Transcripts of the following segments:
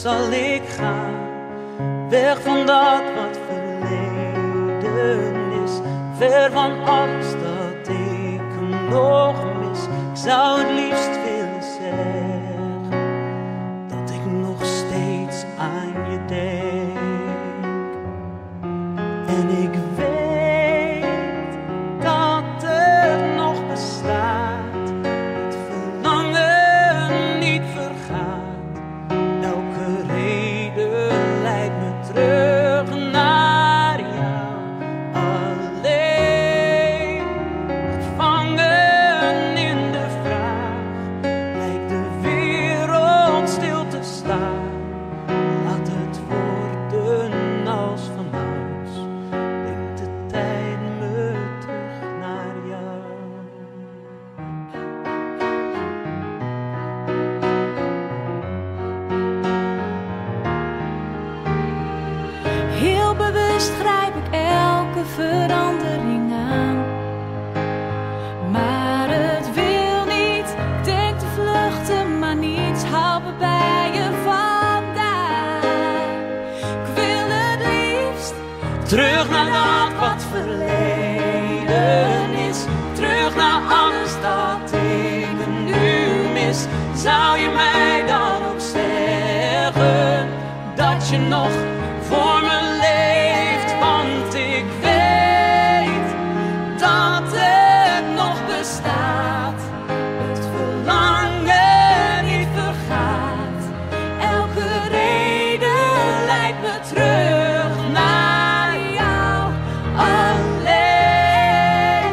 zal ik gaan, weg van dat wat verleden is, ver van alles dat ik nog mis. Ik zou het liefst willen zeggen dat ik nog steeds aan je denk. En ik weet dat het nog bestaat, het verlangen niet vergaat. Elke reden leidt me terug naar jou. Alleen gevangen in de vraag, lijkt de wereld stil te staan. Laat het worden als vanouds, brengt de tijd me terug naar jou. Heel bewust grijp ik elke verandering aan, maar het wil niet. Ik denk te vluchten, maar niets houdt me bij je vandaan. Ik wil het liefst Terug naar dat wat verleden is, terug naar alles dat ik nu mis. Zou je mij dan ook zeggen dat je nog voor me leeft? Want ik weet dat het nog bestaat, het verlangen niet vergaat. Elke reden leidt me terug naar jou. Alleen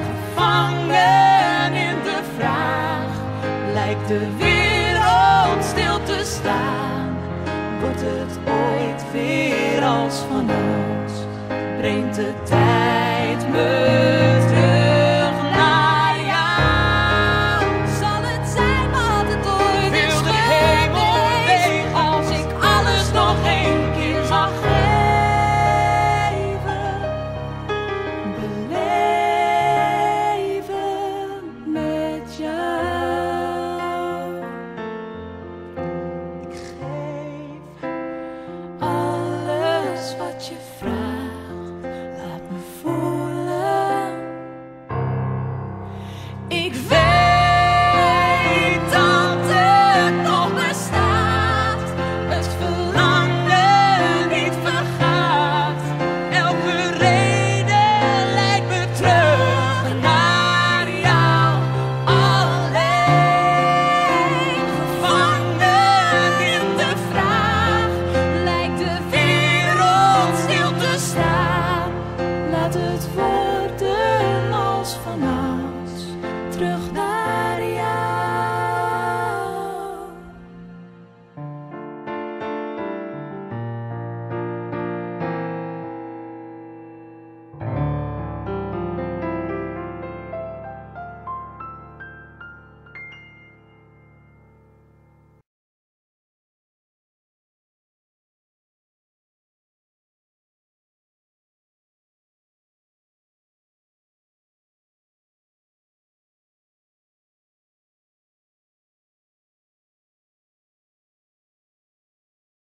gevangen in de vraag, lijkt de wereld stil te staan. Wordt het ooit weer als vanouds, brengt de tijd me